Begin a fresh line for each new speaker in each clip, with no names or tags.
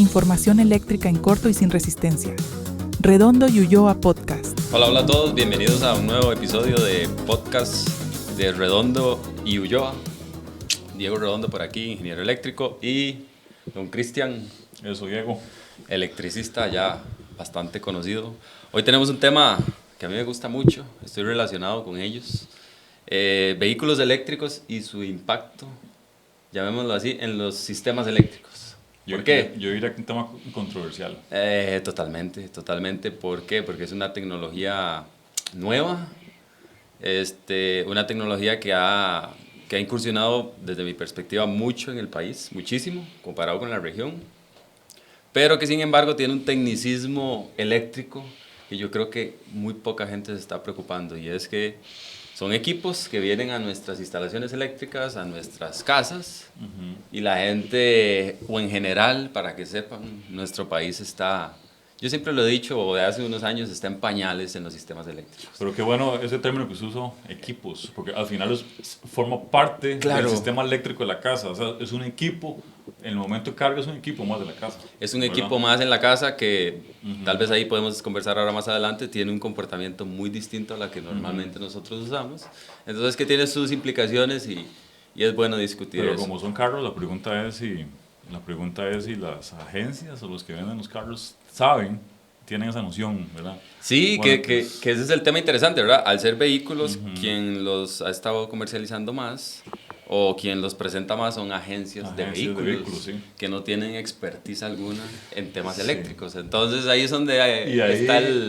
información eléctrica en corto y sin resistencia. Redondo y Ulloa Podcast.
Hola a todos, bienvenidos a un nuevo episodio de podcast de Redondo y Ulloa. Diego Redondo por aquí, ingeniero eléctrico, y don Cristian.
Yo soy Diego.
Electricista ya bastante conocido. Hoy tenemos un tema que a mí me gusta mucho, estoy relacionado con ellos. Vehículos eléctricos y su impacto, llamémoslo así, en los sistemas eléctricos. ¿Por qué?
Yo diría que un tema controversial.
Totalmente. ¿Por qué? Porque es una tecnología nueva, una tecnología que ha incursionado desde mi perspectiva mucho en el país, muchísimo, comparado con la región, pero que sin embargo tiene un tecnicismo eléctrico que yo creo que muy poca gente se está preocupando, y es que son equipos que vienen a nuestras instalaciones eléctricas, a nuestras casas, y la gente, o en general, para que sepan, nuestro país está, yo siempre lo he dicho, de hace unos años, está en pañales en los sistemas eléctricos.
Pero qué bueno ese término que se usa, equipos, porque al final forma parte del sistema eléctrico de la casa. O sea, es un equipo, en el momento de carga es un equipo más de la casa.
Es un equipo más en la casa que tal vez ahí podemos conversar ahora más adelante, tiene un comportamiento muy distinto a la que normalmente nosotros usamos. Entonces, que tiene sus implicaciones y es bueno discutir
Pero
eso.
como son carros, la pregunta es si las agencias o los que venden los carros saben, tienen esa noción, ¿verdad?
Sí,
bueno,
que ese es el tema interesante, ¿verdad? Al ser vehículos, quien los ha estado comercializando más o quien los presenta más son agencias de vehículos sí, que no tienen expertise alguna en temas eléctricos. Entonces ahí es donde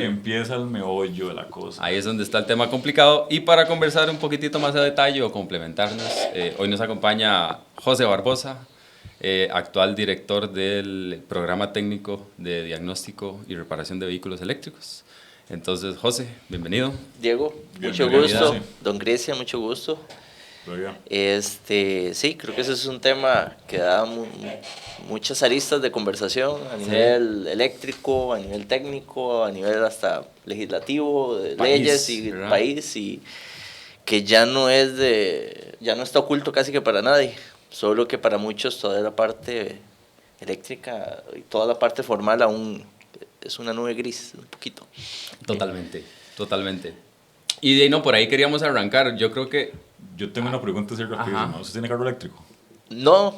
empieza el meollo de la cosa.
Ahí es donde está el tema complicado. Y para conversar un poquitito más a detalle o complementarnos, hoy nos acompaña José Barbosa, actual director del programa técnico de diagnóstico y reparación de vehículos eléctricos. Entonces, José, bienvenido.
Diego, mucho gusto. Don Cristian, mucho gusto. Sí, creo que ese es un tema que da muchas aristas de conversación a nivel eléctrico, a nivel técnico, a nivel hasta legislativo, de leyes y país, y que ya no está oculto casi que para nadie, solo que para muchos toda la parte eléctrica y toda la parte formal aún es una nube gris, un poquito.
Totalmente. Y de ahí por ahí queríamos arrancar. Yo creo que
yo tengo una pregunta así rapidísima. ¿Usted tiene carro eléctrico?
No.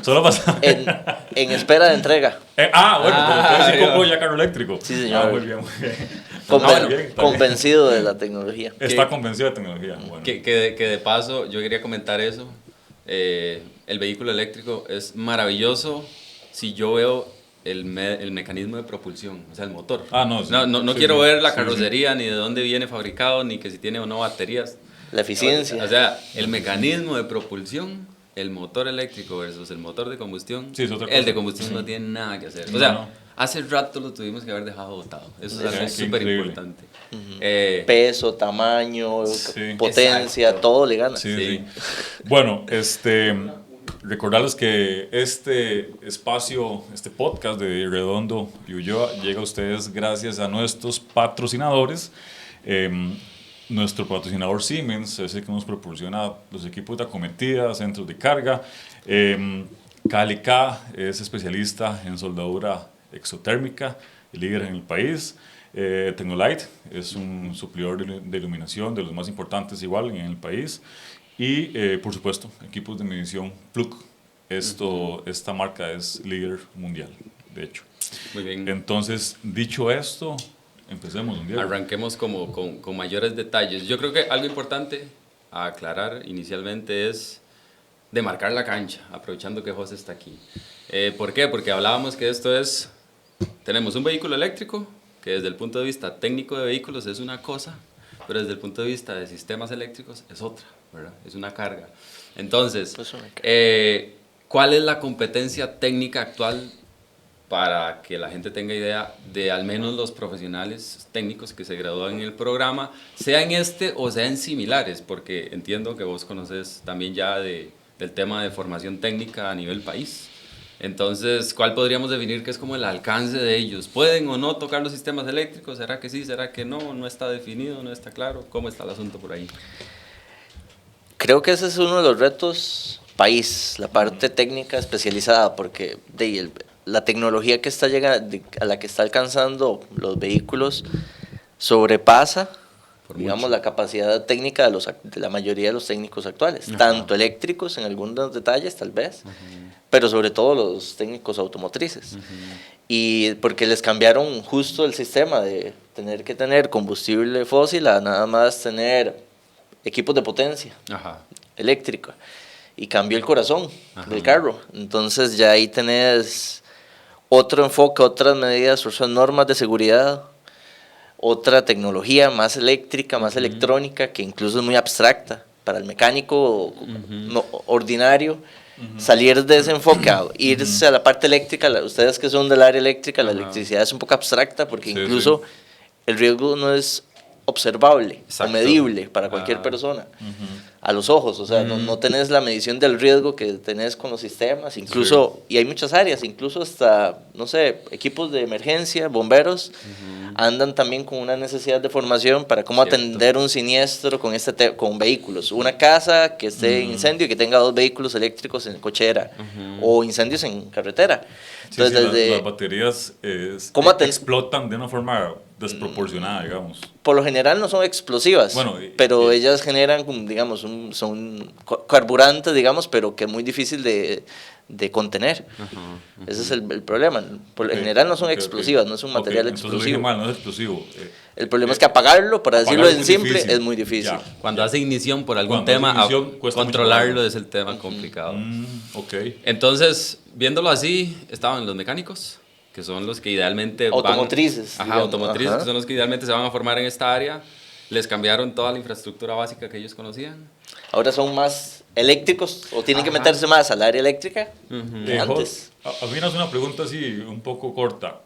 Solo pasar.
En espera de entrega.
Entonces sí compro ya carro eléctrico.
Sí, señor.
Muy bien.
Convencido de la tecnología.
Está convencido de tecnología. Bueno.
Que de paso, yo quería comentar eso. El vehículo eléctrico es maravilloso si yo veo el mecanismo de propulsión, o sea, el motor. No quiero ver la carrocería, ni de dónde viene fabricado, ni que si tiene o no baterías.
La eficiencia.
O sea, el mecanismo de propulsión, el motor eléctrico versus el motor de combustión, el de combustión no tiene nada que hacer. O sea, hace rato lo tuvimos que haber dejado botado. Eso es algo súper importante.
Peso, tamaño, potencia, exacto. Todo le gana.
Sí. Bueno, recordarles que este espacio, este podcast de Redondo y Ulloa llega a ustedes gracias a nuestros patrocinadores. Nuestro patrocinador Siemens es el que nos proporciona los equipos de acometida, centros de carga. KLK es especialista en soldadura exotérmica y líder en el país. Tecnolite es un suplidor de iluminación de los más importantes igual en el país. Y por supuesto, equipos de medición Plug. Esta marca es líder mundial, de hecho.
Muy bien.
Entonces, dicho esto, empecemos.
Arranquemos con mayores detalles. Yo creo que algo importante a aclarar inicialmente es demarcar la cancha, aprovechando que José está aquí. ¿Por qué? Porque hablábamos que tenemos un vehículo eléctrico que desde el punto de vista técnico de vehículos es una cosa, pero desde el punto de vista de sistemas eléctricos es otra, ¿verdad? Es una carga. Entonces, ¿cuál es la competencia técnica actual para que la gente tenga idea de al menos los profesionales técnicos que se gradúan en el programa, sea en o sea en similares? Porque entiendo que vos conoces también ya del tema de formación técnica a nivel país. Entonces, ¿cuál podríamos definir que es como el alcance de ellos? ¿Pueden o no tocar los sistemas eléctricos? ¿Será que sí? ¿Será que no? ¿No está definido? ¿No está claro? ¿Cómo está el asunto por ahí?
Creo que ese es uno de los retos país, la parte técnica especializada, porque la tecnología que está llegando, a la que está alcanzando los vehículos sobrepasa, digamos, la capacidad técnica de la mayoría de los técnicos actuales, tanto eléctricos en algunos detalles tal vez, pero sobre todo los técnicos automotrices. Y porque les cambiaron justo el sistema de tener que tener combustible fósil a nada más tener equipos de potencia eléctrica, y cambió el corazón del carro. Entonces ya ahí tenés otro enfoque, otras medidas, otras normas de seguridad, otra tecnología más eléctrica, más electrónica, que incluso es muy abstracta para el mecánico ordinario. Salir de ese enfoque a irse a la parte eléctrica, ustedes que son del área eléctrica, la electricidad es un poco abstracta, porque incluso el riesgo no es observable o medible para cualquier persona a los ojos, o sea, no tenés la medición del riesgo que tenés con los sistemas, incluso, y hay muchas áreas, incluso hasta, no sé, equipos de emergencia, bomberos, andan también con una necesidad de formación para cómo atender un siniestro con vehículos, una casa que esté en incendio y que tenga 2 vehículos eléctricos en cochera, o incendios en carretera. Entonces,
las baterías explotan de una forma desproporcionada, digamos.
Por lo general no son explosivas, pero ellas generan, digamos, son carburantes, digamos, pero que es muy difícil de contener. Ese es el problema. Por lo general no son explosivas, no es un material explosivo.
Entonces lo dije mal, no es explosivo.
El problema es que apagarlo, para decirlo en simple, es muy difícil.
Cuando hace ignición por algún tema, controlarlo es el tema complicado. Entonces, viéndolo así, estaban los mecánicos, que son los que idealmente
automotrices,
automotrices, que son los que idealmente se van a formar en esta área. Les cambiaron toda la infraestructura básica que ellos conocían.
Ahora son más eléctricos, o tienen que meterse más al área eléctrica. Antes.
A mí me hace una pregunta así un poco corta.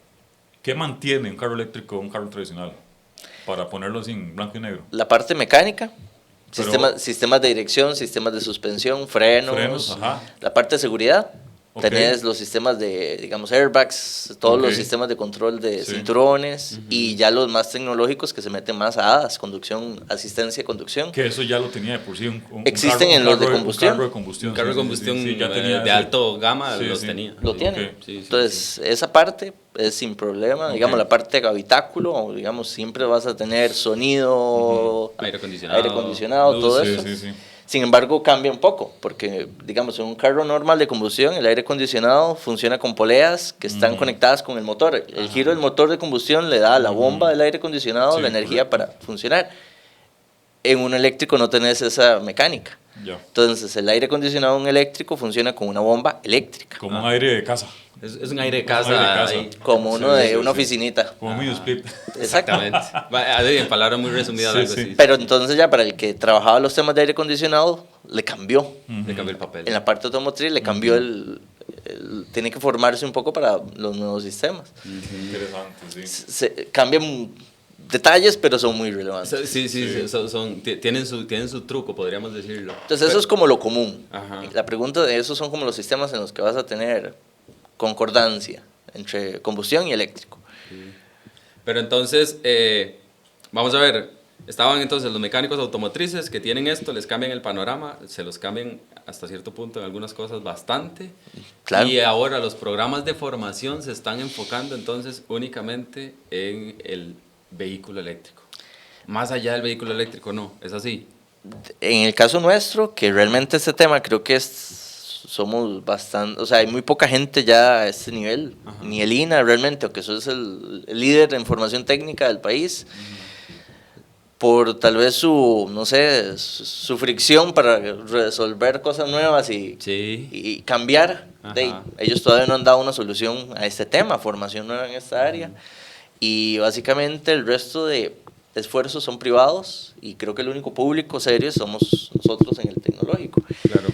¿Qué mantiene un carro eléctrico o un carro tradicional? Para ponerlo así en blanco y negro.
La parte mecánica, sistemas de dirección, sistemas de suspensión, frenos, la parte de seguridad. Tenés los sistemas de, digamos, airbags, todos los sistemas de control de cinturones, y ya los más tecnológicos que se meten más a ADAS, asistencia de conducción.
Que eso ya lo tenía de por sí.
Existen en los de combustión.
Un carro de combustión.
Un carro de combustión de alto gama los tenía.
Lo tiene. Entonces, esa parte es sin problema. Digamos, la parte de habitáculo, digamos, siempre vas a tener sonido, aire acondicionado, todo eso. Sin embargo, cambia un poco, porque, digamos, en un carro normal de combustión, el aire acondicionado funciona con poleas que están conectadas con el motor. El giro del motor de combustión le da a la bomba del aire acondicionado la energía para funcionar. En un eléctrico no tenés esa mecánica. Entonces, el aire acondicionado en un eléctrico funciona con una bomba eléctrica.
Como un aire de casa.
Es un aire de casa.
Como uno de una oficinita.
Como un split.
Exactamente. En palabras muy resumidas. Algo así.
Pero entonces ya para el que trabajaba los temas de aire acondicionado, le cambió.
Le cambió el papel.
En la parte automotriz le cambió tiene que formarse un poco para los nuevos sistemas.
Interesante,
Cambian detalles, pero son muy relevantes.
Tienen su truco, podríamos decirlo.
Entonces eso es como lo común. La pregunta de eso son como los sistemas en los que vas a tener concordancia entre combustión y eléctrico.
Pero entonces, vamos a ver, estaban entonces los mecánicos automotrices que tienen esto, les cambian el panorama, se los cambian hasta cierto punto en algunas cosas bastante. Claro. Y ahora los programas de formación se están enfocando entonces únicamente en el vehículo eléctrico. Más allá del vehículo eléctrico, no, es así.
En el caso nuestro, que realmente este tema creo que somos bastante, o sea, hay muy poca gente ya a este nivel, ni el INA realmente, aunque eso es el líder en formación técnica del país, por tal vez no sé, su fricción para resolver cosas nuevas y cambiar. Ellos todavía no han dado una solución a este tema, formación nueva en esta área, y básicamente el resto de esfuerzos son privados, y creo que el único público serio somos nosotros en el tecnológico.
Claro.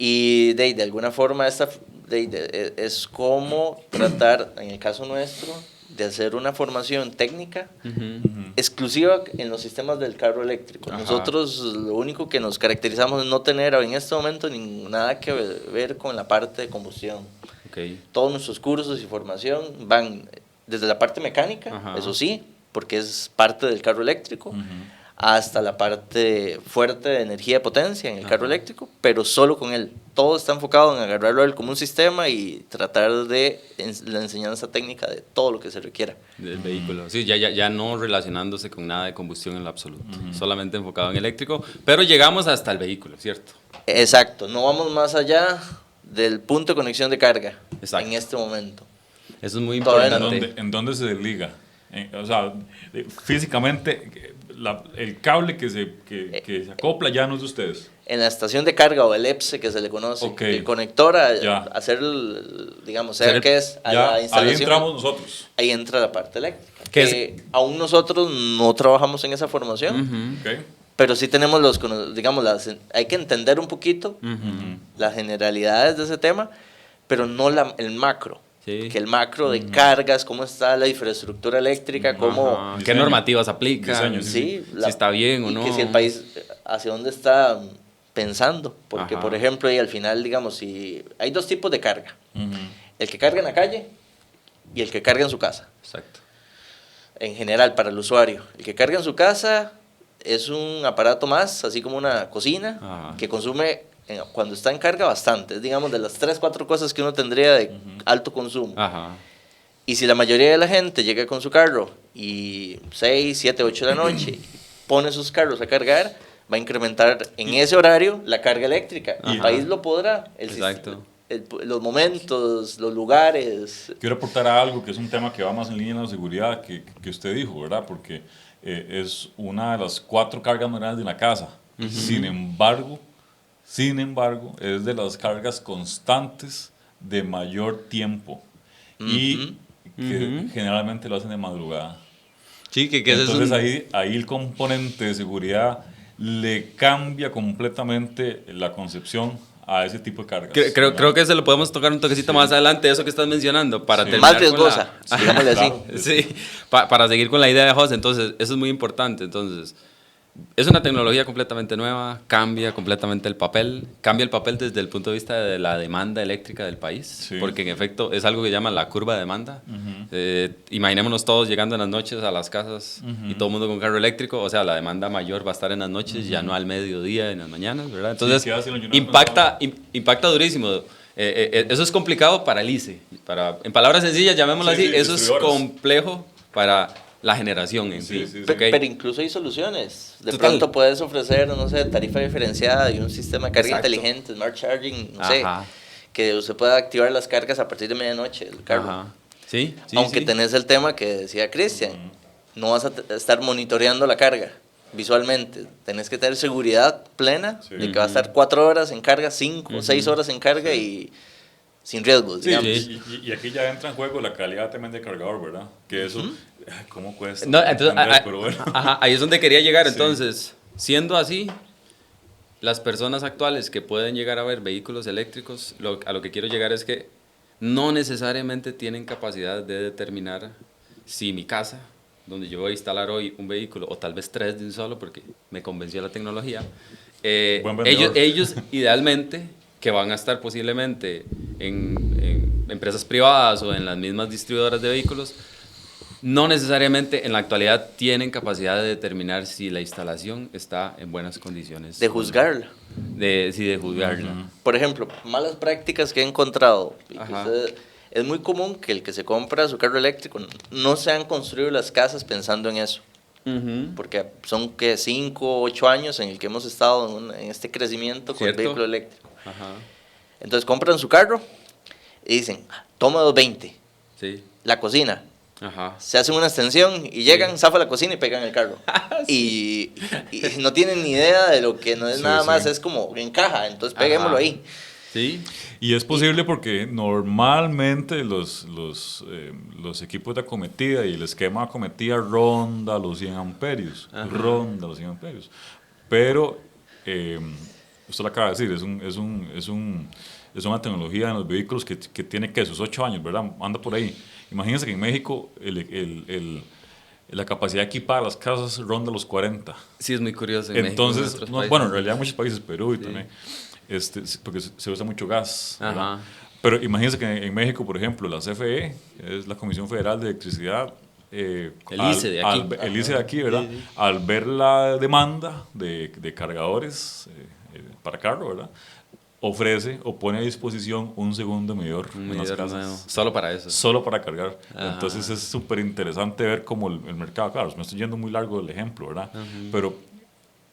Y de alguna forma es como tratar, en el caso nuestro, de hacer una formación técnica exclusiva en los sistemas del carro eléctrico. Nosotros lo único que nos caracterizamos es no tener en este momento nada que ver con la parte de combustión. Todos nuestros cursos y formación van desde la parte mecánica, eso sí, porque es parte del carro eléctrico, hasta la parte fuerte de energía de potencia en el carro eléctrico, pero solo con él. Todo está enfocado en agarrarlo a él como un sistema y tratar de la enseñanza técnica de todo lo que se requiera.
Del vehículo. Sí, ya no relacionándose con nada de combustión en lo absoluto. Solamente enfocado en eléctrico, pero llegamos hasta el vehículo, ¿cierto?
Exacto, no vamos más allá del punto de conexión de carga.
Exacto.
En este momento.
Eso es muy
Todavía
importante.
¿En dónde se desliga? O sea, físicamente, el cable que se acopla ya no es de ustedes.
En la estación de carga o el EPSE que se le conoce,
Okay.
el conector a
Ya.
hacer, digamos, sea que es a
Ya,
la instalación.
ahí entramos nosotros.
Ahí entra la parte eléctrica.
¿Qué
Que aún nosotros no trabajamos en esa formación,
Ujú.
Okay.
pero sí tenemos digamos, hay que entender un poquito las generalidades de ese tema, pero no el macro.
Sí.
Que el macro de cargas, cómo está la infraestructura eléctrica, cómo...
Ajá. ¿Qué
Diseño.
normativas aplican?
Diseño,
Sí,
Si está bien o
y
no.
que si el país hacia dónde está pensando, porque
Ajá.
por ejemplo, y al final, digamos, si hay dos tipos de carga,
Ujú.
el que carga en la calle y el que carga en su casa,
Exacto.
en general para el usuario. El que carga en su casa es un aparato más, así como una cocina,
Ajá.
que consume cuando está en carga bastante, es digamos de las 3, 4 cosas que uno tendría de alto consumo.
Ajá.
Y si la mayoría de la gente llega con su carro y 6, 7, 8 de la noche pone sus carros a cargar, va a incrementar en ese horario la carga eléctrica. El
Ajá.
país lo podrá.
Exacto.
Los momentos, los lugares.
Quiero aportar a algo que es un tema que va más en línea en la seguridad que usted dijo, ¿verdad? Porque es una de las 4 cargas más grandes de la casa. Sin embargo, es de las cargas constantes de mayor tiempo y que generalmente lo hacen de madrugada.
Sí, que ese
Entonces
es
ahí el componente de seguridad le cambia completamente la concepción a ese tipo de cargas.
Creo que se lo podemos tocar un toquecito más adelante, eso que estás mencionando, para
Sí.
terminar
Más riesgosa,
con
digámosle así.
Claro.
Sí, para seguir con la idea de José, entonces, eso es muy importante. Entonces, es una tecnología completamente nueva, cambia completamente el papel, cambia el papel desde el punto de vista de la demanda eléctrica del país,
Sí.
porque en efecto es algo que llaman la curva de demanda. Imaginémonos todos llegando en las noches a las casas y todo el mundo con carro eléctrico, o sea, la demanda mayor va a estar en las noches, ya no al mediodía, en las mañanas, ¿verdad? Entonces,
¿qué hace la Unión
impacta durísimo. Eso es complicado para el ICE. En palabras sencillas, llamémoslo
Sí,
así,
sí,
eso es
distribuidores.
complejo para la generación en sí.
Sí.
¿ok?
Pero incluso hay soluciones. De
Total.
pronto puedes ofrecer, no sé, tarifa diferenciada y un sistema de carga
Exacto.
inteligente, smart charging, no sé,
Ajá.
que usted pueda activar las cargas a partir de medianoche del carro.
Ajá. Sí,
Aunque
sí.
tenés el tema que decía Cristian, no vas a estar monitoreando la carga visualmente. Tenés que tener seguridad plena
Sí.
de que va a estar 4 horas en carga, 5 o 6 horas en carga y sin riesgos,
Sí,
digamos.
y aquí ya entra en juego la calidad también del cargador, ¿verdad? Que eso, ay, ¿cómo cuesta?
No, entonces,
entender, pero bueno.
ajá, ahí es donde quería llegar.
Sí.
Entonces, siendo así, las personas actuales que pueden llegar a ver vehículos eléctricos, a lo que quiero llegar es que no necesariamente tienen capacidad de determinar si mi casa, donde yo voy a instalar hoy un vehículo, o tal vez 3 de un solo, porque me convenció la tecnología,
Buen vendedor.
ellos idealmente, que van a estar posiblemente en empresas privadas o en las mismas distribuidoras de vehículos, no necesariamente en la actualidad tienen capacidad de determinar si la instalación está en buenas condiciones.
De juzgarla.
De juzgarla.
Por ejemplo, malas prácticas que he encontrado. Y que
Ajá.
es muy común que el que se compra su carro eléctrico no se han construido las casas pensando en eso.
Ujú.
Porque son que 5 o 8 años en el que hemos estado en este crecimiento con el
¿Cierto?
vehículo eléctrico.
Ajá.
Entonces compran su carro y dicen, toma 220,
Sí.
la cocina.
Ajá.
Se hacen una extensión y llegan, zafa la cocina y pegan el carro. y no tienen ni idea de lo que no es
Sí,
nada
sí.
más, es como encaja, entonces peguémoslo
Ajá.
ahí.
Sí.
Y es posible porque normalmente los equipos de acometida y el esquema de acometida ronda los 100 amperios.
Ajá.
Ronda los 100 amperios. Pero, usted lo acaba de decir, es una tecnología en los vehículos que tiene que sus 8 años, ¿verdad? Anda por ahí. Imagínense que en México la capacidad equipada de las casas ronda los 40.
Sí, es muy curioso. En México y en
Entonces,
otros
no,
países.
bueno, en realidad muchos países, Perú y
Sí.
también, porque se usa mucho gas. ¿verdad?
Ajá.
Pero imagínense que en México, por ejemplo, la CFE, que es la Comisión Federal de Electricidad,
El ICE de aquí.
El ICE de aquí, ¿verdad? Sí. Al ver la demanda de cargadores para carro, ¿verdad? Ofrece o pone a disposición un segundo medidor en las casas.
Nuevo. Solo para eso.
Solo para cargar. Entonces es súper interesante ver cómo el mercado, claro, me estoy yendo muy largo del ejemplo, ¿verdad? Pero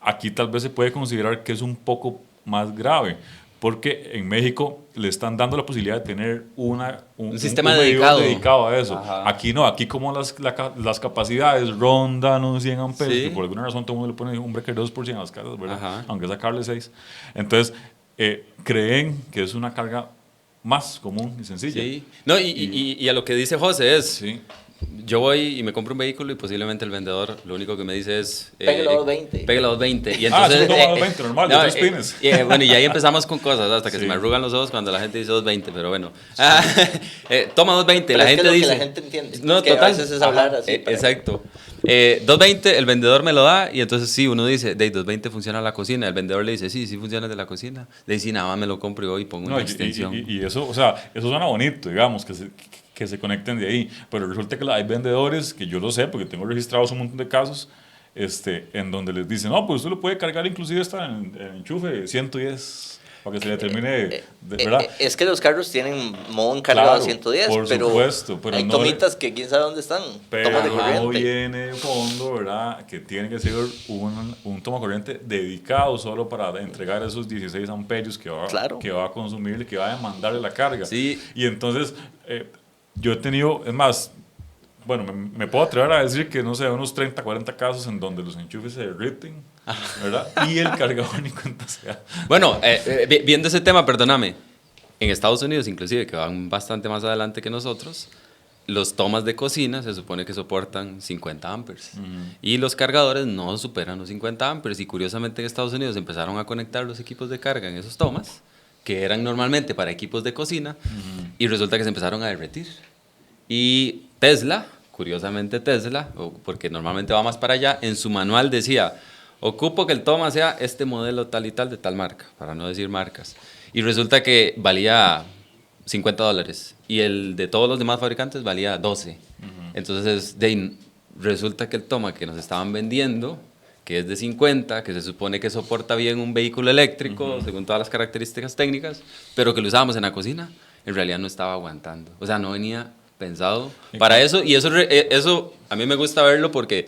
aquí tal vez se puede considerar que es un poco más grave, porque en México le están dando la posibilidad de tener un
sistema
dedicado a eso. Aquí no, aquí como las capacidades rondan unos 100 amperes, que por alguna razón todo el mundo le pone un breaker 2% a las casas, ¿verdad? Aunque sacarle 6. Entonces, creen que es una carga más común y sencilla.
Sí. No, y a lo que dice José es,
sí.
Yo voy y me compro un vehículo y posiblemente el vendedor lo único que me dice es...
Pégale a 220.
Pégale a 220. Y entonces,
es un toma 220, normal, de 3 pines.
Bueno, y ahí empezamos con cosas, hasta que se me arrugan los ojos cuando la gente dice 220, pero bueno. Toma 220,
pero
la
es
gente
que
dice...
la gente entiende.
No,
que
total.
A veces es hablar así.
Exacto. 220, el vendedor me lo da y entonces sí, uno dice, de 220 funciona la cocina. El vendedor le dice, sí funciona de la cocina. Le dice, nada más me lo compro y voy y pongo una extensión.
Y eso, o sea, eso suena bonito, digamos, que se conecten de ahí, pero resulta que hay vendedores, que yo lo sé, porque tengo registrados un montón de casos, en donde les dicen, no, pues usted lo puede cargar inclusive hasta en enchufe 110, para que se le termine, ¿verdad?
Es que los carros tienen modo encargado a 110,
por supuesto, pero
hay
no
tomitas que quién sabe dónde están,
tomas de corriente. No viene de fondo, ¿verdad? Que tiene que ser un toma corriente dedicado solo para entregar esos 16 amperios que va a consumir, que va a demandarle la carga.
Sí.
Y entonces... yo he tenido, es más, bueno, me puedo atrever a decir que, no sé, unos 30, 40 casos en donde los enchufes se derriten, ¿verdad? Y el cargador ni cuenta sea.
Bueno, viendo ese tema, perdóname, en Estados Unidos inclusive, que van bastante más adelante que nosotros, los tomas de cocina se supone que soportan 50 amperes. Y los cargadores no superan los 50 amperes. Y curiosamente en Estados Unidos empezaron a conectar los equipos de carga en esos tomas, que eran normalmente para equipos de cocina, y resulta que se empezaron a derretir. Y Tesla, curiosamente Tesla, porque normalmente va más para allá, en su manual decía, ocupo que el toma sea este modelo tal y tal de tal marca, para no decir marcas. Y resulta que valía $50 y el de todos los demás fabricantes valía 12. Entonces, resulta que el toma que nos estaban vendiendo, que es de 50, que se supone que soporta bien un vehículo eléctrico, según todas las características técnicas, pero que lo usábamos en la cocina, en realidad no estaba aguantando. O sea, no venía pensado para eso, y eso a mí me gusta verlo porque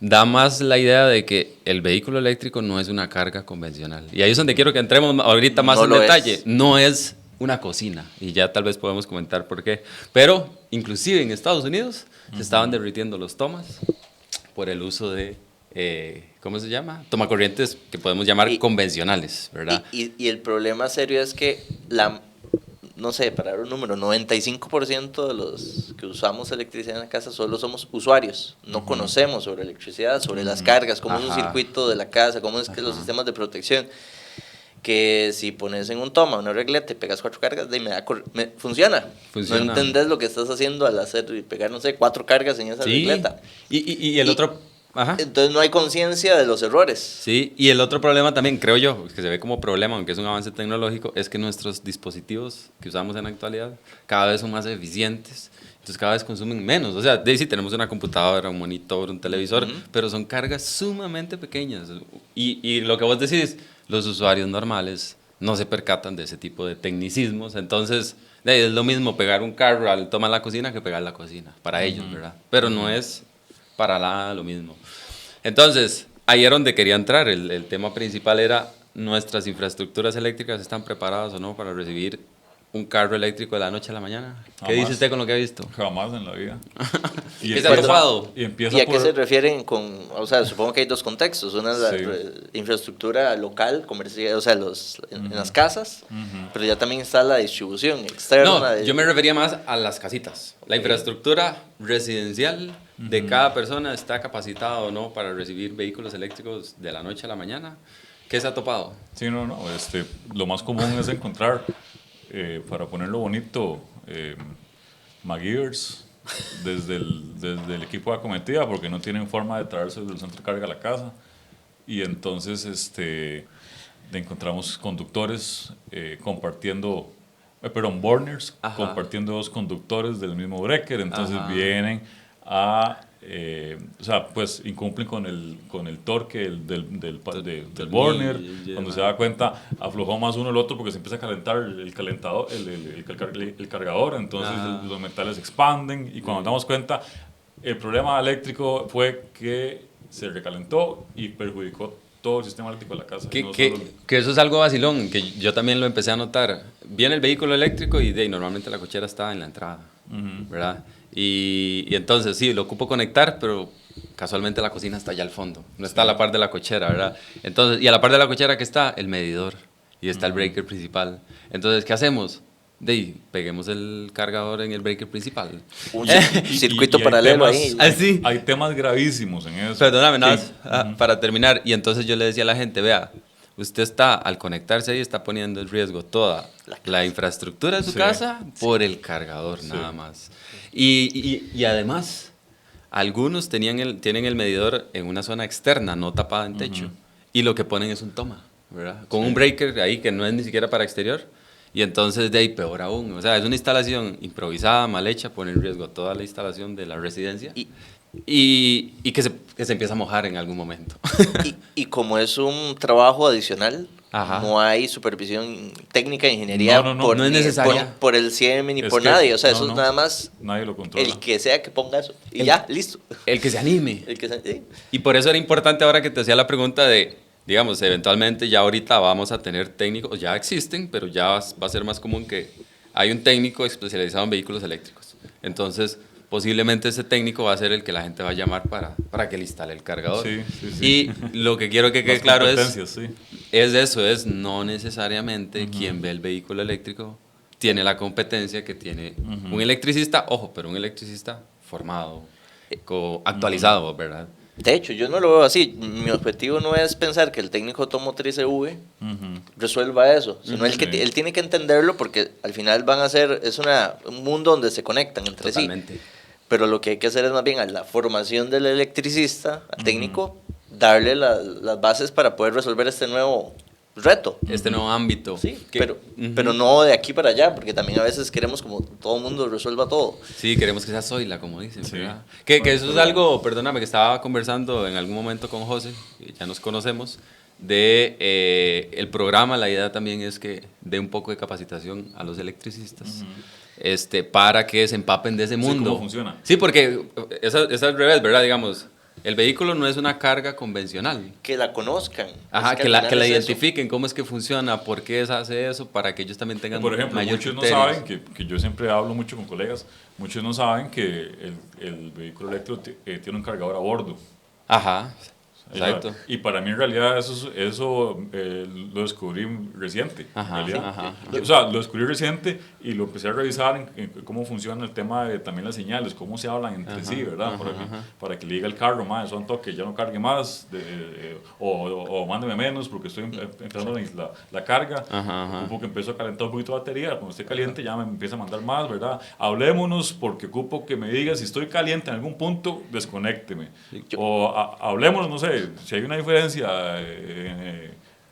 da más la idea de que el vehículo eléctrico no es una carga convencional. Y ahí es donde quiero que entremos ahorita más en detalle. No es una cocina, y ya tal vez podemos comentar por qué. Pero, inclusive en Estados Unidos, se estaban derritiendo los tomas por el uso de... ¿cómo se llama? Tomacorrientes que podemos llamar convencionales, ¿verdad?
Y el problema serio es que no sé, para dar un número, 95% de los que usamos electricidad en la casa solo somos usuarios, no conocemos sobre electricidad, sobre las cargas, cómo es un circuito de la casa, cómo es que los sistemas de protección, que si pones en un toma una regleta y pegas 4 cargas, funciona. No entendés lo que estás haciendo al hacer y pegar, no sé, 4 cargas en esa regleta.
Y el otro...
Entonces no hay conciencia de los errores.
Sí, y el otro problema también, creo yo, que se ve como problema, aunque es un avance tecnológico, es que nuestros dispositivos que usamos en la actualidad cada vez son más eficientes, entonces cada vez consumen menos. O sea, sí tenemos una computadora, un monitor, un televisor, pero son cargas sumamente pequeñas. Y lo que vos decís, los usuarios normales no se percatan de ese tipo de tecnicismos, entonces es lo mismo pegar un carro al toma la cocina que pegar la cocina, para ellos, ¿verdad? Pero no es para nada lo mismo. Entonces, ahí era donde quería entrar. El tema principal era, ¿nuestras infraestructuras eléctricas están preparadas o no para recibir un carro eléctrico de la noche a la mañana? ¿Qué dice usted con lo que ha visto?
Jamás en la vida.
¿Qué se ha topado?
¿Y a qué se refieren con...? O sea, supongo que hay dos contextos. Una es la infraestructura local, comercial, o sea, en las casas, pero ya también está la distribución externa.
No, yo me refería más a las casitas. La infraestructura residencial de cada persona está capacitada o no para recibir vehículos eléctricos de la noche a la mañana. ¿Qué se ha topado?
Sí, lo más común es encontrar, para ponerlo bonito, MacGyvers desde el equipo de acometida, porque no tienen forma de traerse del centro de carga a la casa. Y entonces encontramos conductores burners compartiendo 2 conductores del mismo breaker. Entonces vienen o sea, pues incumplen con el torque del burner. Cuando se da cuenta, aflojó más uno el otro porque se empieza a calentar el calentador, el cargador, entonces los metales se expanden y cuando nos damos cuenta, el problema eléctrico fue que se recalentó y perjudicó todo el sistema eléctrico de la casa.
Que eso es algo vacilón, que yo también lo empecé a notar. Viene el vehículo eléctrico y normalmente la cochera está en la entrada, ¿verdad? Y entonces sí, lo ocupo conectar, pero casualmente la cocina está allá al fondo, no está a la par de la cochera, ¿verdad? Entonces, y a la par de la cochera que está el medidor y está el breaker principal. Entonces, ¿qué hacemos? Peguemos el cargador en el breaker principal.
Un circuito paralelo ahí.
Así.
Hay temas gravísimos en eso.
Perdóname, nada más, para terminar. Y entonces yo le decía a la gente, vea, usted está, al conectarse ahí, está poniendo en riesgo toda la infraestructura de su casa por el cargador, nada más. Y además, algunos tienen el medidor en una zona externa, no tapada en techo. Y lo que ponen es un toma, ¿verdad? Con un breaker ahí que no es ni siquiera para exterior. Y entonces, de ahí, peor aún. O sea, es una instalación improvisada, mal hecha, pone en riesgo toda la instalación de la residencia y que se empieza a mojar en algún momento.
Y como es un trabajo adicional, no hay supervisión técnica de ingeniería
no es necesaria.
por el CIEM ni por nadie. O sea, eso es nada más
nadie lo controla.
el que sea que ponga eso. Y ya, listo.
El que se anime.
Sí.
Y por eso era importante ahora que te hacía la pregunta de, digamos, eventualmente ya ahorita vamos a tener técnicos, ya existen, pero ya va a ser más común que hay un técnico especializado en vehículos eléctricos. Entonces, posiblemente ese técnico va a ser el que la gente va a llamar para que le instale el cargador.
Sí.
Y lo que quiero que quede claro es
eso,
es no necesariamente quien ve el vehículo eléctrico tiene la competencia que tiene un electricista, ojo, pero un electricista formado, actualizado, ¿verdad?
De hecho, yo no lo veo así. Mi objetivo no es pensar que el técnico automotriz EV resuelva eso, sino él tiene que entenderlo porque al final es un mundo donde se conectan entre
Totalmente.
sí. Pero lo que hay que hacer es más bien a la formación del electricista, al técnico, darle las bases para poder resolver este nuevo reto.
Este nuevo ámbito.
Sí, pero no de aquí para allá, porque también a veces queremos como todo el mundo resuelva todo.
Sí, queremos que sea Zoila, como dicen, ¿verdad? Que eso es algo, perdóname, que estaba conversando en algún momento con José, ya nos conocemos, el programa, la idea también es que dé un poco de capacitación a los electricistas. Para que se empapen de ese mundo.
¿Cómo funciona?
Sí, porque es al revés, ¿verdad? Digamos, el vehículo no es una carga convencional.
Que la conozcan.
Ajá, que la identifiquen, cómo es que funciona, por qué se hace eso, para que ellos también tengan
por ejemplo,
mayor
muchos
criterio.
no saben, que yo siempre hablo mucho con colegas, muchos no saben que el vehículo eléctrico tiene un cargador a bordo.
Ajá, exacto.
Y para mí en realidad eso lo descubrí reciente.
Ajá,
en realidad.
ajá.
O sea, lo descubrí reciente y lo empecé a revisar en cómo funciona el tema de también las señales, cómo se hablan entre sí, ¿verdad? Para que le diga el carro, eso un toque, ya no cargue más, o mándeme menos porque estoy empezando la carga. Ocupo que empiezo a calentar un poquito de batería, cuando esté caliente ya me empieza a mandar más, ¿verdad? Hablémonos porque ocupo que me diga si estoy caliente en algún punto, desconécteme. O hablémonos, no sé, si hay una diferencia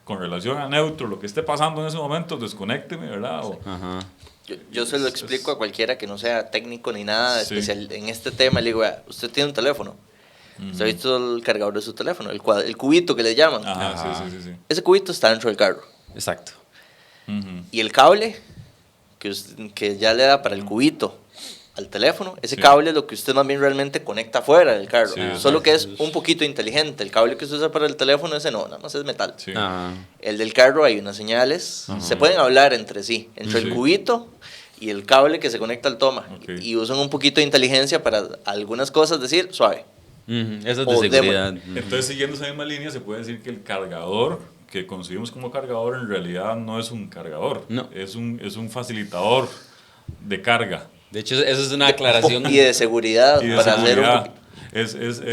con relación a neutro, lo que esté pasando en ese momento, desconécteme, ¿verdad?
Yo se lo explico a cualquiera que no sea técnico ni nada especial en este tema. Le digo, usted tiene un teléfono. ¿Usted ha visto el cargador de su teléfono? El cubito que le llaman.
Sí.
Ese cubito está dentro del carro.
Exacto.
Y el cable que ya le da para el cubito al teléfono, ese cable es lo que usted más bien realmente conecta afuera del carro. Solo que es un poquito inteligente. El cable que usted usa para el teléfono, ese no, nada más es metal. El del carro hay unas señales, se pueden hablar entre sí, entre el cubito y el cable que se conecta al toma. Y usan un poquito de inteligencia para algunas cosas decir suave.
Eso es de seguridad.
Entonces, siguiendo esa misma línea, se puede decir que el cargador que concebimos como cargador en realidad no es un cargador, es un facilitador de carga.
De hecho, eso es una aclaración.
Y de seguridad.
De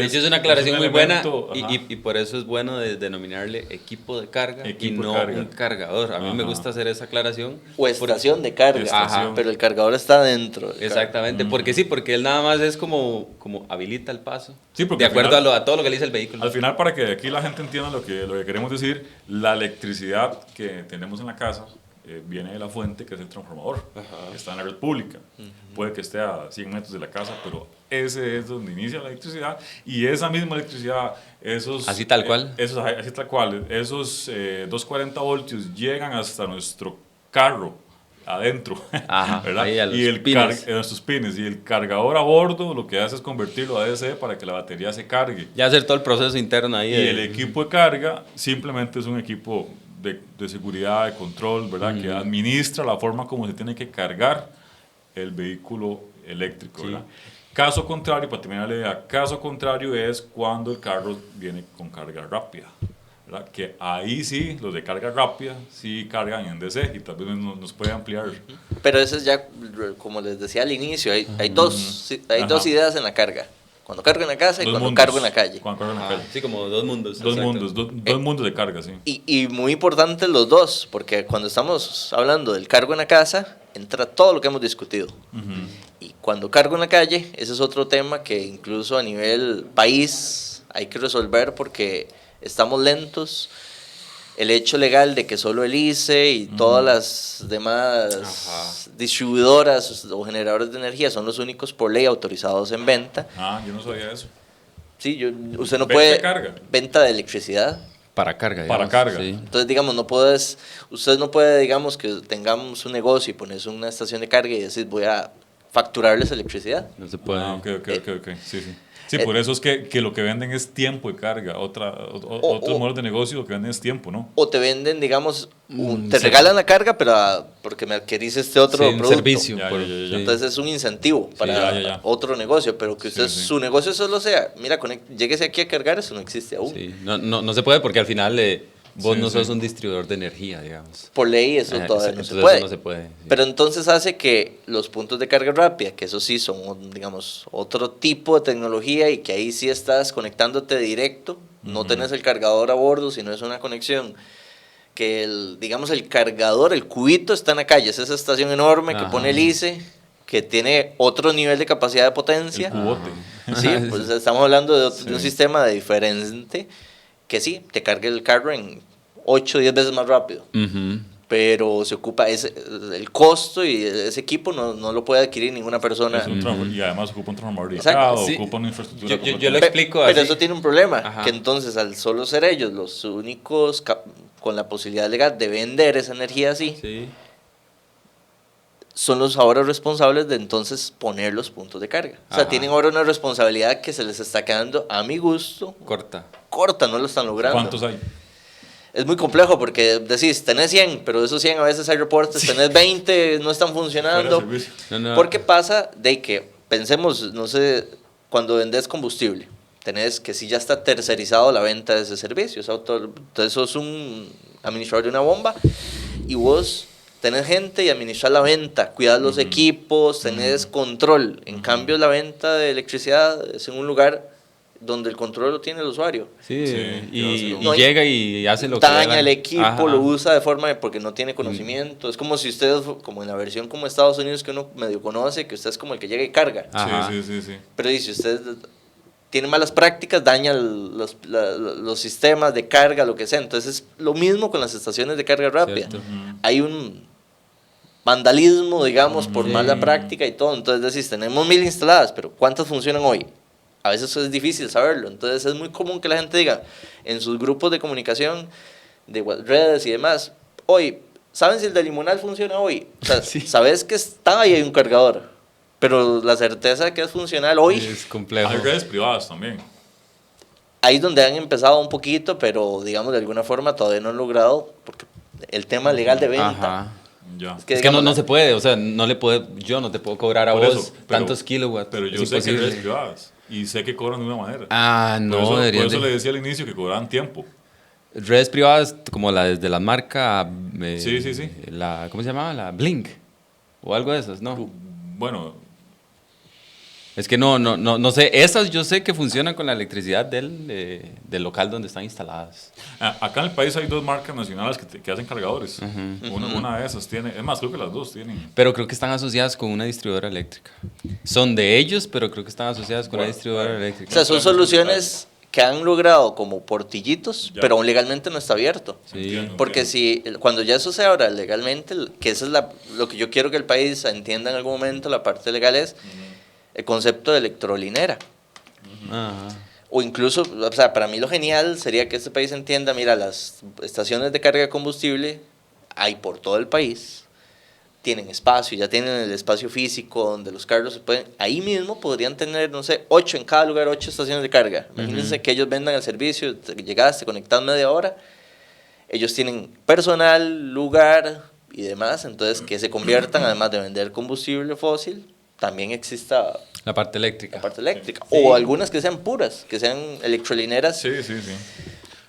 hecho, es una aclaración muy buena y por eso es bueno denominarle equipo de carga y no un cargador. A mí me gusta hacer esa aclaración.
O estación de carga, pero el cargador está dentro.
Exactamente, porque él nada más es como habilita el paso,
de
acuerdo a todo lo que le dice el vehículo.
Al final, para que aquí la gente entienda lo que queremos decir, la electricidad que tenemos en la casa viene de la fuente, que es el transformador, que está en la red pública. Puede que esté a 100 metros de la casa, pero ese es donde inicia la electricidad, y esa misma electricidad,
Así tal cual.
Así tal cual, esos 240 voltios llegan hasta nuestro carro, adentro,
Ajá,
¿verdad?
ahí a los
y el
pines.
nuestros pines, y el cargador a bordo lo que hace es convertirlo a DC para que la batería se cargue.
Ya hacer todo el proceso interno ahí.
Y el equipo de carga simplemente es un equipo de seguridad, de control, ¿verdad? Que administra la forma como se tiene que cargar el vehículo eléctrico,
Sí.
¿verdad? Caso contrario, para terminar la idea, caso contrario es cuando el carro viene con carga rápida, ¿verdad? Que ahí sí, los de carga rápida sí cargan en DC, y tal vez nos puede ampliar.
Pero eso es ya, como les decía al inicio, hay dos ideas en la carga. Cuando cargo en la casa y
Dos
cuando
mundos,
cargo en la calle.
Cuando cargo en la
Ah,
calle.
sí, como dos mundos.
Dos
exacto.
mundos, dos mundos de carga, sí.
Y muy importantes los dos, porque cuando estamos hablando del cargo en la casa, entra todo lo que hemos discutido. Y cuando cargo en la calle, ese es otro tema que incluso a nivel país hay que resolver porque estamos lentos. El hecho legal de que solo el ICE y todas las demás distribuidoras o generadores de energía son los únicos por ley autorizados en venta.
Ah, yo no sabía eso.
Sí, usted no
¿Venta
puede...
de carga?
Venta de electricidad.
Para carga.
Para
digamos,
carga.
sí.
Entonces, digamos, usted no puede, digamos, que tengamos un negocio y pones una estación de carga y decir, voy a facturarles electricidad.
No se puede.
Ah, ok. Sí, sí. Sí, por eso es que lo que venden es tiempo de carga. Otros modelos de negocio lo que venden es tiempo, ¿no?
O te venden, digamos, te regalan la carga, pero porque me adquirís este otro
Sí, un
producto.
servicio.
Ya,
por-
ya, ya, ya.
sí.
Entonces es un incentivo para
ya.
otro negocio, pero que usted
Sí, sí.
su negocio solo sea, mira, lléguese aquí a cargar, eso no existe aún.
Sí. No se puede porque al final vos
Sí,
no sos
sí.
un distribuidor de energía, digamos.
Por ley eso
Ajá,
todavía no
entonces
se puede.
eso no se puede, sí.
Pero entonces hace que los puntos de carga rápida, que eso sí son, digamos, otro tipo de tecnología y que ahí sí estás conectándote directo, no tenés el cargador a bordo, sino es una conexión que, digamos, el cargador, el cubito está en la calle, es esa estación enorme que
Ajá.
pone el ICE, que tiene otro nivel de capacidad de potencia.
El cubote.
Sí, pues estamos hablando de un
Sí.
sistema diferente que sí, te carga el carro en 8 o 10 veces más rápido.
Ujú.
Pero se ocupa el costo y ese equipo no lo puede adquirir ninguna persona.
Y además ocupa un transformador
Exacto,
dedicado,
sí.
ocupa una infraestructura.
Yo lo
completa.
explico
Pero
así.
eso tiene un problema,
Ajá.
que entonces al solo ser ellos los únicos con la posibilidad legal de vender esa energía así,
Sí.
son los ahora responsables de entonces poner los puntos de carga. O sea,
Ajá.
tienen ahora una responsabilidad que se les está quedando, a mi gusto,
Corta.
corta, no lo están logrando.
¿Cuántos hay?
Es muy complejo porque decís, tenés 100, pero de esos 100 a veces hay reportes, tenés 20, no están
Fuera de
funcionando.
servicio.
No.
Porque pasa de que, pensemos, no sé, cuando vendes combustible, tenés que si ya está tercerizado la venta de ese servicio. O sea, entonces sos un administrador de una bomba y vos tenés gente y administrar la venta, cuidar los equipos, tenés control. En cambio, la venta de electricidad es en un lugar donde el control lo tiene el usuario.
Sí,
Sí,
y
no hay-
llega y hace lo que le da
Daña
la-
el equipo,
Ajá.
lo usa de forma porque no tiene conocimiento. Es como si usted, como en la versión como Estados Unidos que uno medio conoce, que usted es como el que llega y carga.
Ajá.
Sí.
Pero si usted tiene malas prácticas, daña los sistemas de carga, lo que sea. Entonces es lo mismo con las estaciones de carga rápida.
Cierto.
Hay un vandalismo, digamos, por
Sí.
mala práctica y todo. Entonces decís, tenemos 1000 instaladas, pero ¿cuántas funcionan hoy? A veces es difícil saberlo. Entonces es muy común que la gente diga en sus grupos de comunicación, de redes y demás, hoy, ¿saben si el de limonal funciona hoy? O sea,
Sí.
sabes que está ahí hay un cargador, pero la certeza de que es funcional hoy,
Es complejo.
Hay redes privadas también.
ahí es donde han empezado un poquito, pero digamos de alguna forma todavía no han logrado, porque el tema legal de venta.
Ajá.
Ya.
Es que,
Es que no
digamos,
se puede, o sea, yo no te puedo cobrar a
Por
vos
eso, pero-
tantos kilowatts.
Pero
es
yo sé que hay
imposible.
redes privadas y sé que cobran de una manera.
Ah, no,
por eso
deberían
le
de-
decía al inicio que cobraban tiempo.
Redes privadas como la desde la marca...
Sí.
¿Cómo se llamaba? La Blink. O algo de esas, ¿no?
Bueno,
Es que no sé. Esas yo sé que funcionan con la electricidad del local donde están instaladas.
acá en el país hay dos marcas nacionales que hacen cargadores. Una de esas tiene, es más, creo que las dos tienen.
Pero creo que están asociadas con una distribuidora eléctrica. Son de ellos, pero creo que están asociadas con una
Bueno,
distribuidora
o
eléctrica.
sea, son soluciones que han logrado como portillitos,
Ya.
pero aún legalmente no está abierto.
Sí.
Entiendo.
Porque si cuando ya eso se abra legalmente, que eso es lo que yo quiero que el país entienda en algún momento, la parte legal es el concepto de electrolinera.
Ajá.
O incluso, o sea, para mí lo genial sería que este país entienda, mira, las estaciones de carga de combustible hay por todo el país, tienen espacio, ya tienen el espacio físico donde los carros se pueden, ahí mismo podrían tener, no sé, 8 en cada lugar, 8 estaciones de carga. Imagínense que ellos vendan el servicio, llegaste, conectas media hora, ellos tienen personal, lugar y demás, entonces que se conviertan, además de vender combustible fósil, también exista
La parte eléctrica.
la parte eléctrica.
Sí.
O algunas que sean puras, que sean electrolineras.
Sí.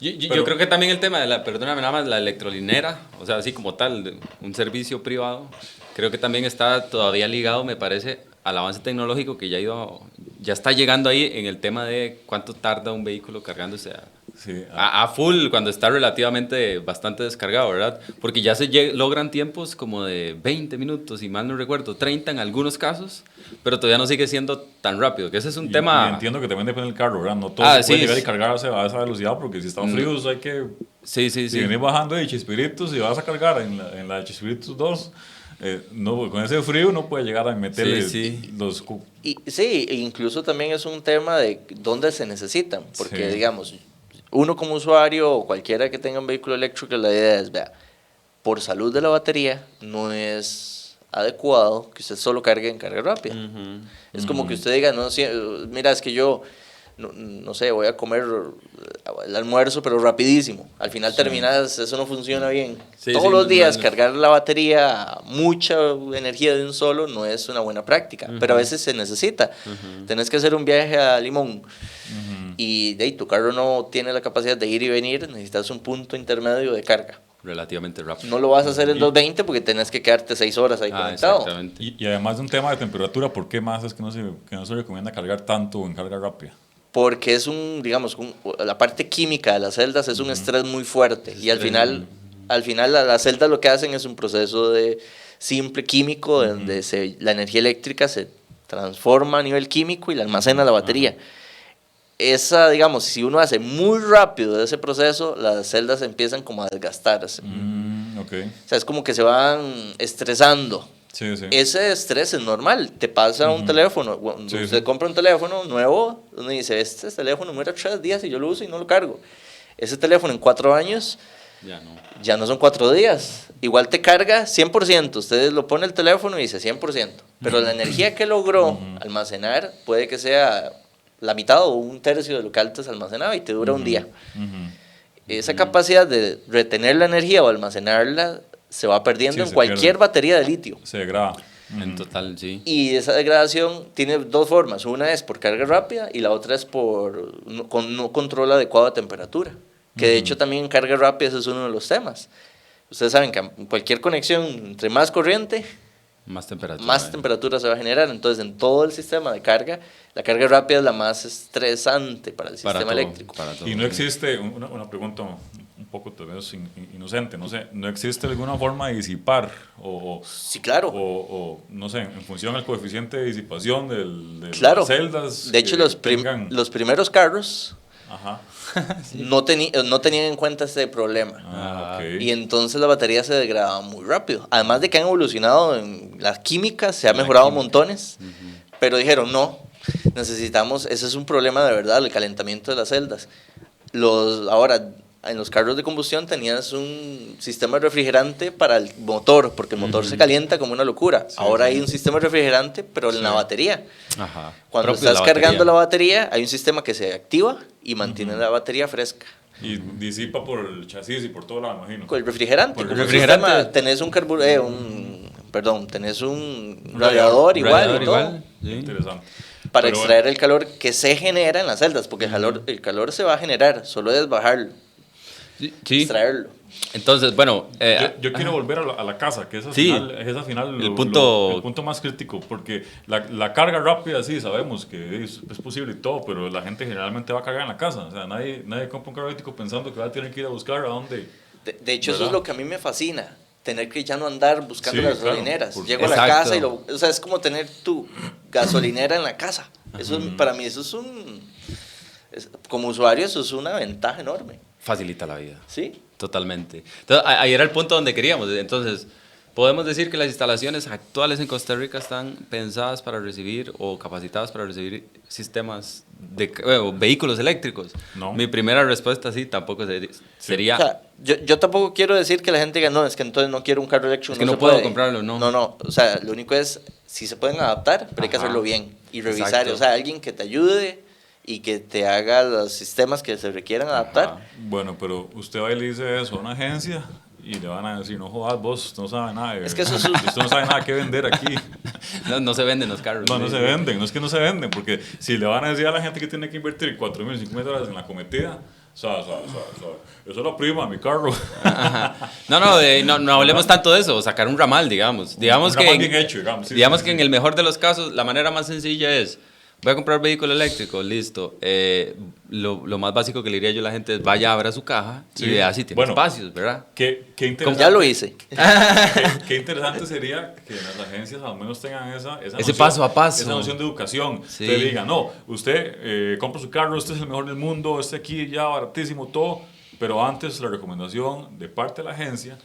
Yo creo que también el tema de perdóname nada más, la electrolinera, o sea, así como tal, un servicio privado, creo que también está todavía ligado, me parece, al avance tecnológico que ya está llegando ahí en el tema de cuánto tarda un vehículo cargándose a full cuando está relativamente bastante descargado, ¿verdad? Porque ya logran tiempos como de 20 minutos, si mal no recuerdo, 30 en algunos casos, pero todavía no sigue siendo tan rápido, que ese es un tema...
Y entiendo que también depende del carro, ¿verdad? No todo se puede llegar y cargarse a esa velocidad, porque si están fríos hay que...
Sí.
Si venís bajando de Chispiritus y vas a cargar en la de Chispiritus 2... no, con ese frío no puede llegar a meterle los...
Sí, e incluso también es un tema de dónde se necesitan, porque digamos, uno como usuario o cualquiera que tenga un vehículo eléctrico, la idea es, vea, por salud de la batería no es adecuado que usted solo cargue en carga rápida. Es como que usted diga, no, mira, es que yo... No sé, voy a comer el almuerzo, pero rapidísimo. Al final terminas, eso no funciona bien. Todos los días cargar la batería, mucha energía de un solo, no es una buena práctica, pero a veces se necesita. Tenés que hacer un viaje a Limón y tu carro no tiene la capacidad de ir y venir, necesitas un punto intermedio de carga.
Relativamente rápido.
No lo vas a hacer en 220 porque tenés que quedarte 6 horas ahí conectado.
Exactamente.
Y además de un tema de temperatura, ¿por qué más es que no se recomienda cargar tanto en carga rápida?
Porque es la parte química de las celdas es un estrés muy fuerte y al final las celdas lo que hacen es un proceso de simple químico donde la energía eléctrica se transforma a nivel químico y la almacena la batería. Digamos, si uno hace muy rápido ese proceso, las celdas empiezan como a desgastarse.
Okay.
O sea, es como que se van estresando.
Sí.
Ese estrés es normal, te pasa un teléfono, usted compra un teléfono nuevo, uno dice, este teléfono me dura 3 días y yo lo uso y no lo cargo. Ese teléfono en 4 años ya no son 4 días, igual te carga 100%, usted lo pone el teléfono y dice 100%, pero la energía que logró almacenar puede que sea la mitad o un tercio de lo que antes almacenaba y te dura un día. Esa capacidad de retener la energía o almacenarla se va perdiendo en cualquier batería de litio.
Se degrada.
En total, sí.
Y esa degradación tiene 2 formas. Una es por carga rápida y la otra es por no control adecuado de temperatura. Que de hecho también en carga rápida ese es uno de los temas. Ustedes saben que en cualquier conexión, entre más corriente, más temperatura se va a generar. Entonces, en todo el sistema de carga, la carga rápida es la más estresante para el sistema eléctrico.
Y no existe, una pregunta un poco tal vez inocente, no sé, ¿no existe alguna forma de disipar?
Sí, claro.
O no sé, en función al coeficiente de disipación de
las
celdas.
De hecho, los primeros carros no tenían en cuenta ese problema.
Okay.
Y entonces la batería se degradaba muy rápido. Además de que han evolucionado en las químicas, se ha mejorado montones, pero dijeron, no, necesitamos, ese es un problema de verdad, el calentamiento de las celdas. Ahora, en los carros de combustión tenías un sistema de refrigerante para el motor, porque el motor se calienta como una locura. Ahora hay un sistema de refrigerante, pero en la batería. Cuando estás cargando la batería, hay un sistema que se activa y mantiene la batería fresca.
Y disipa por el chasis y por todo lado, imagino.
Con el refrigerante.
Por el refrigerante.
Tenés tenés un radiador igual y todo.
Sí.
Interesante.
Para extraer el calor que se genera en las celdas, porque el calor se va a generar, solo es bajarlo.
Sí.
Extraerlo.
Entonces, bueno...
yo quiero volver a la casa, que es al final
el punto
más crítico, porque la carga rápida, sí, sabemos que es posible y todo, pero la gente generalmente va a cargar en la casa. O sea, nadie compra un carro eléctrico pensando que va a tener que ir a buscar a dónde...
De hecho, ¿verdad? Eso es lo que a mí me fascina, tener que ya no andar buscando gasolineras.
Claro,
llego a la casa y o sea, es como tener tu gasolinera en la casa. Eso para mí eso como usuario eso es una ventaja enorme.
Facilita la vida.
Sí.
Totalmente. Entonces, ahí era el punto donde queríamos. Entonces, podemos decir que las instalaciones actuales en Costa Rica están pensadas para recibir o capacitadas para recibir sistemas de vehículos eléctricos.
No.
Mi primera respuesta sí, tampoco sería...
O sea, yo tampoco quiero decir que la gente diga, no, es que entonces no quiero un carro eléctrico.
Es que no
se
puedo
puede.
comprarlo, no.
No, o sea, lo único es, si se pueden adaptar, pero hay que
Ajá.
hacerlo bien y revisar.
Exacto.
O sea, alguien que te ayude y que te haga los sistemas que se requieran adaptar.
Ajá.
Bueno, pero usted va y le dice eso a una agencia y le van a decir, no jodas vos, usted no sabe nada.
Es que eso es
Usted no sabe nada que vender aquí.
No se venden los carros.
No se venden, no es que no se venden, porque si le van a decir a la gente que tiene que invertir 4.000, 5.000 $, en la cometida, eso es la prima de mi carro.
No hablemos tanto de eso, sacar un ramal, digamos. Digamos
Un
que,
ramal bien hecho, digamos. Sí,
digamos
sí,
que
sí.
en el mejor de los casos, la manera más sencilla es, voy a comprar vehículo eléctrico, listo. Lo más básico que le diría yo a la gente es, vaya, abra su caja
Sí.
y vea si tiene
Bueno,
espacios, ¿verdad?
Qué interesante.
Ya lo hice.
Qué interesante sería que las agencias al menos tengan esa
Ese
noción,
paso a paso.
esa noción de educación.
Sí.
Usted diga, no, usted compra su carro, este es el mejor del mundo, este aquí ya baratísimo, todo, pero antes la recomendación de parte de la agencia,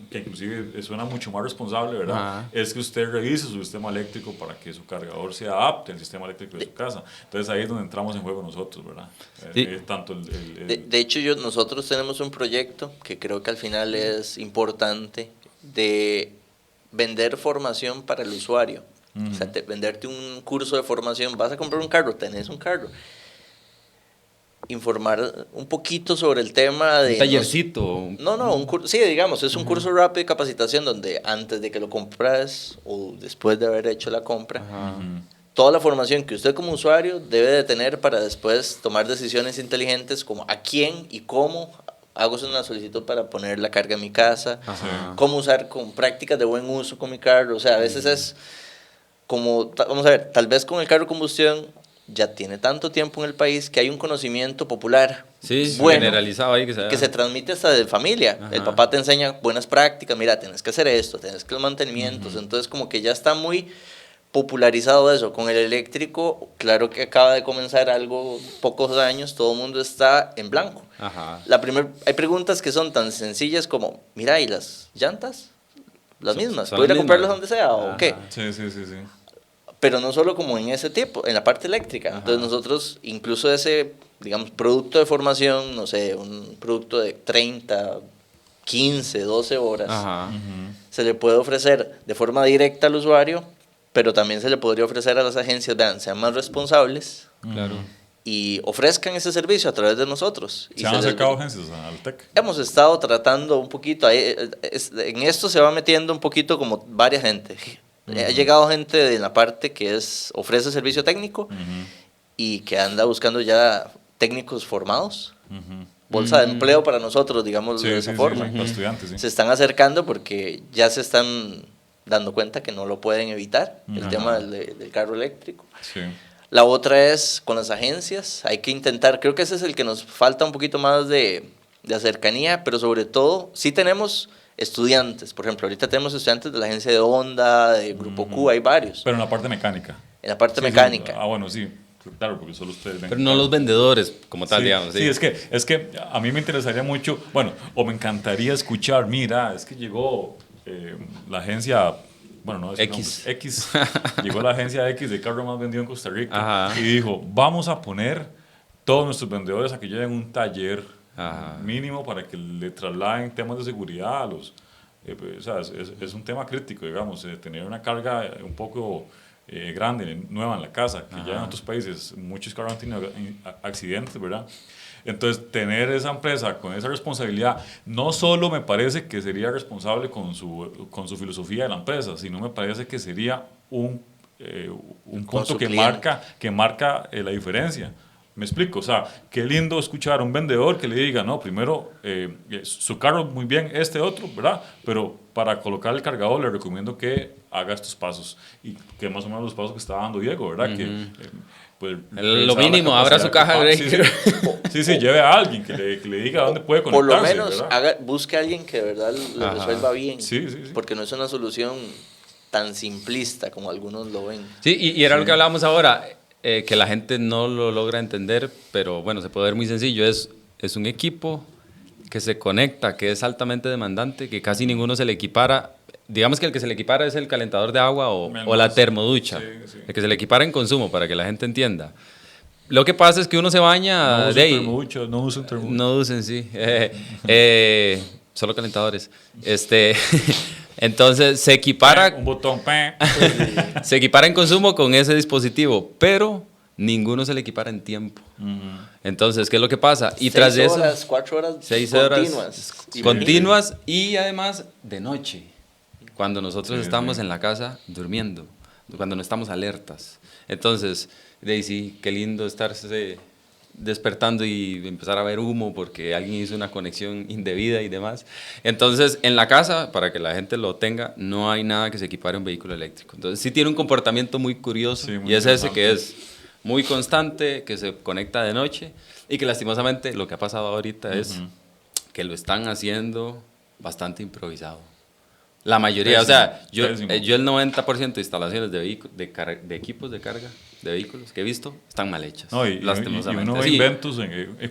que inclusive suena mucho más responsable, ¿verdad?
Ajá.
Es que usted revise su sistema eléctrico para que su cargador se adapte al sistema eléctrico de su casa. Entonces ahí es donde entramos en juego nosotros, ¿verdad?
Sí.
Tanto
De hecho, nosotros tenemos un proyecto que creo que al final es importante de vender formación para el usuario. O sea, venderte un curso de formación. Vas a comprar un carro, tenés un carro. Informar un poquito sobre el tema de...
Un tallercito.
un curso, sí, digamos, es un curso rápido de capacitación donde antes de que lo compras o después de haber hecho la compra,
Ajá.
toda la formación que usted como usuario debe de tener para después tomar decisiones inteligentes como a quién y cómo hago una solicitud para poner la carga en mi casa,
Ajá.
cómo usar con prácticas de buen uso con mi carro. O sea, a veces es como, vamos a ver, tal vez con el carro de combustión ya tiene tanto tiempo en el país que hay un conocimiento popular
Sí,
bueno,
generalizado ahí
que se transmite hasta de familia.
Ajá.
El papá te enseña buenas prácticas, mira, tienes que hacer esto, tienes que los mantenimientos, entonces como que ya está muy popularizado eso. Con el eléctrico, claro que acaba de comenzar algo, pocos años, todo el mundo está en blanco.
Ajá.
Hay preguntas que son tan sencillas como, mira, ¿y las llantas? Las mismas,
son
¿puedo ir a
las
comprarlas
mismas.
donde sea o
Ajá.
qué?
Sí.
Pero no solo como en ese tipo, en la parte eléctrica.
Ajá.
Entonces nosotros, incluso ese, digamos, producto de formación, no sé, un producto de 30, 15, 12 horas,
Ajá.
se le puede ofrecer de forma directa al usuario, pero también se le podría ofrecer a las agencias, vean, sean más responsables
Claro.
y ofrezcan ese servicio a través de nosotros. Y
¿Se han
les-
acercado agencias al TEC?
Hemos estado tratando un poquito, en esto se va metiendo un poquito como varias gente. Ha llegado gente en la parte que ofrece servicio técnico y que anda buscando ya técnicos formados. Bolsa de empleo para nosotros, digamos, de esa forma.
Los estudiantes, sí.
Se están acercando porque ya se están dando cuenta que no lo pueden evitar, el
Ajá.
tema del carro eléctrico.
Sí.
La otra es con las agencias, hay que intentar, creo que ese es el que nos falta un poquito más de cercanía, pero sobre todo, sí tenemos estudiantes, por ejemplo, ahorita tenemos estudiantes de la agencia de Honda, de Grupo Q, hay varios,
Pero en la parte mecánica.
en la parte
Sí, sí.
mecánica.
Ah, bueno, sí. Claro, porque solo ustedes ven.
Pero no los vendedores como tal,
Sí,
digamos.
sí, es que a mí me interesaría mucho, bueno, o me encantaría escuchar, mira, es que llegó la agencia, bueno, no es
X.
X, llegó la agencia X de carro más vendido en Costa Rica
Ajá.
y dijo, vamos a poner todos nuestros vendedores a que lleven un taller
Ajá.
mínimo para que le trasladen temas de seguridad a los... o sea, es un tema crítico, digamos, tener una carga un poco grande, nueva en la casa, que ya en otros países muchos carros han tenido accidentes, ¿verdad? Entonces, tener esa empresa con esa responsabilidad, no solo me parece que sería responsable con su filosofía de la empresa, sino me parece que sería un punto que marca la diferencia. Me explico, o sea, qué lindo escuchar a un vendedor que le diga, no, primero, su carro muy bien, este otro, ¿verdad? Pero para colocar el cargador le recomiendo que haga estos pasos, y que más o menos los pasos que está dando Diego, ¿verdad? Que, pues,
Lo mínimo, abra su caja.
Sí, lleve a alguien que le diga dónde puede
Por
conectarse,
lo menos
¿verdad?
busque a alguien que de verdad le
Ajá.
resuelva bien,
Sí.
porque no es una solución tan simplista como algunos lo ven.
Sí, y era lo que hablábamos ahora, que la gente no lo logra entender, pero bueno, se puede ver muy sencillo. Es un equipo que se conecta, que es altamente demandante, que casi ninguno se le equipara digamos que el que se le equipara es el calentador de agua o la
Más.
termoducha.
Sí, sí.
El que se le equipara en consumo, para que la gente entienda. Lo que pasa es que uno se baña...
No usen termoducha.
No usen, sí. Solo calentadores. Entonces, se equipara...
Un botón.
Se equipara en consumo con ese dispositivo, pero ninguno se le equipara en tiempo. Entonces, ¿qué es lo que pasa? Y tras de eso...
6 horas, 4 horas
6 horas
continuas.
continuas y además de noche, cuando nosotros estamos en la casa durmiendo, cuando no estamos alertas. Entonces, Daisy, qué lindo estarse despertando y empezar a ver humo porque alguien hizo una conexión indebida y demás. Entonces, en la casa, para que la gente lo tenga, no hay nada que se equipare a un vehículo eléctrico. Entonces, sí tiene un comportamiento muy curioso,
Sí, muy
y es ese
interesante.
que es muy constante, que se conecta de noche y que lastimosamente lo que ha pasado ahorita es que lo están haciendo bastante improvisado. La mayoría,
Pésimo,
o sea, yo
pésimo.
el 90% de instalaciones de equipos de carga de vehículos que he visto están mal hechas,
No, y
lastimosamente.
uno ve
Sí.
inventos,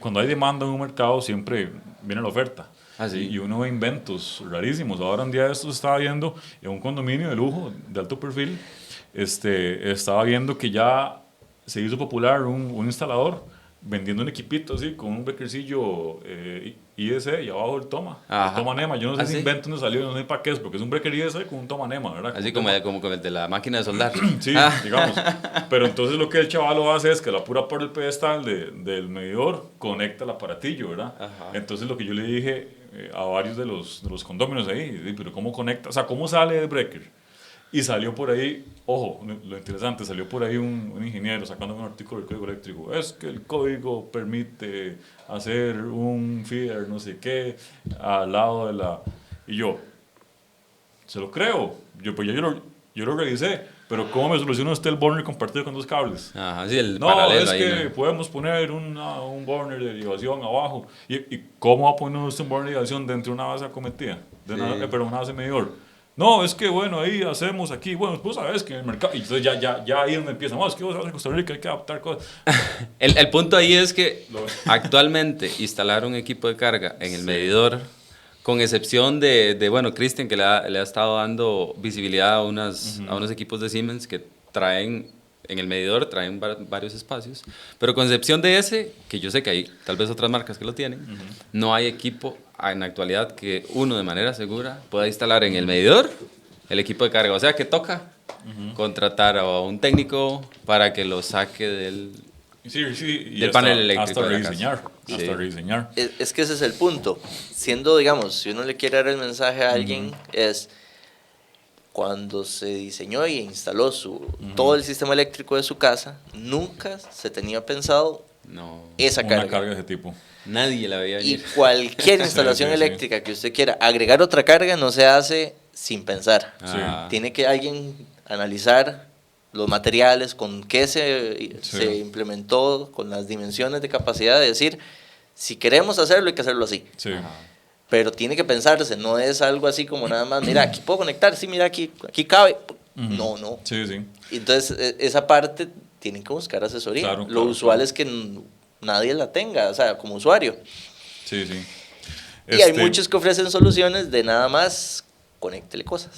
cuando hay demanda en un mercado siempre viene la oferta.
Ah, sí.
Y uno ve inventos rarísimos. Ahora un día de estos estaba viendo en un condominio de lujo, de alto perfil, estaba viendo que ya se hizo popular un instalador vendiendo un equipito así, con un breakercillo IS y abajo el toma.
Ajá.
El toma NEMA. Yo no sé
¿Ah,
si
sí?
invento dónde salió, no sé para qué es, porque es un breaker IS con un toma NEMA, ¿verdad?
Así
Con un
como el de la máquina de soldar.
Sí,
Ah.
digamos. Pero entonces lo que el chaval lo hace es que la pura por el pedestal del medidor conecta el aparatillo, ¿verdad?
Ajá.
Entonces lo que yo le dije a varios de los condóminos ahí, pero ¿cómo conecta? O sea, ¿cómo sale el breaker? Y salió por ahí, ojo, lo interesante, salió por ahí un ingeniero sacando un artículo del código eléctrico. Es que el código permite hacer un feeder, no sé qué, al lado de la... Y yo, se lo creo. Pues yo lo revisé, pero ¿cómo me soluciona usted el burner compartido con dos cables?
Ajá, sí, el
No,
paralelo
es
ahí,
que
¿no?
podemos poner un burner de derivación abajo. ¿Y cómo va a poner usted un burner de derivación dentro de una base acometida? Pero una base medidor. No, es que bueno, ahí hacemos aquí, bueno, pues sabes que en el mercado, y entonces ya ahí donde empieza, no, es que vos sabes en Costa Rica hay que adaptar cosas.
El punto ahí es que actualmente instalar un equipo de carga en el medidor, con excepción bueno, Cristian, que le ha estado dando visibilidad a unos equipos de Siemens que traen, en el medidor traen varios espacios, pero con excepción de ese, que yo sé que hay tal vez otras marcas que lo tienen, no hay equipo en la actualidad que uno de manera segura pueda instalar en el medidor el equipo de carga. O sea que toca contratar a un técnico para que lo saque del...
Sí, y
del panel eléctrico
hasta
de la
rediseñar,
casa.
hasta
Sí.
rediseñar.
Es que ese es el punto. Siendo, digamos, si uno le quiere dar el mensaje a alguien, es cuando se diseñó y instaló todo el sistema eléctrico de su casa, nunca se tenía pensado
No,
esa
Una
carga.
carga de ese tipo.
nadie la veía
Y
venir.
cualquier instalación
sí, sí.
eléctrica que usted quiera agregar otra carga no se hace sin pensar.
Ah.
Tiene que alguien analizar los materiales, con qué se implementó, con las dimensiones de capacidad, de decir, si queremos hacerlo, hay que hacerlo así.
Sí.
Pero tiene que pensarse, no es algo así como nada más, mira, aquí puedo conectar, sí, mira, aquí cabe. No.
Sí, sí.
Entonces, esa parte tienen que buscar asesoría.
Claro,
Lo usual es que nadie la tenga, o sea, como usuario.
Sí, sí.
Y hay muchos que ofrecen soluciones de nada más, conéctele cosas.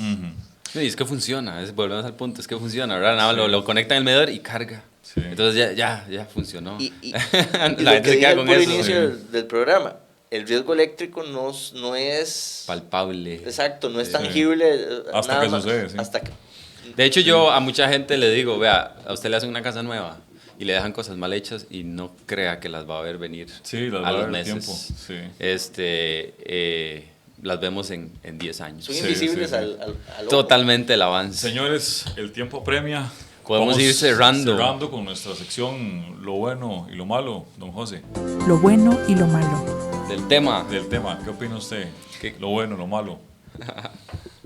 Sí, es que funciona, volvemos al punto, es que funciona, ¿verdad? Nada, lo conecta en el medidor y carga.
Sí.
Entonces ya funcionó.
Y
La
lo
gente
que
se
dije
queda
al
con
puro
eso.
inicio del programa, el riesgo eléctrico no es...
Palpable.
Exacto, no es
Sí.
tangible.
Hasta
nada
que
más,
sucede, sí.
Hasta que...
De hecho, yo a mucha gente le digo, vea, a usted le hacen una casa nueva y le dejan cosas mal hechas y no crea que las va a ver venir
Sí, las va
a
a
los
ver
meses.
tiempo. Sí.
Las vemos en 10 años.
Son
Sí,
invisibles
sí, sí.
al ojo.
Totalmente el avance.
Señores, el tiempo premia.
Podemos
Vamos
ir cerrando.
Cerrando con nuestra sección Lo bueno y lo malo, don José.
Lo bueno y lo malo.
Del tema.
Del tema, ¿qué opina usted?
¿Qué?
Lo bueno, lo malo.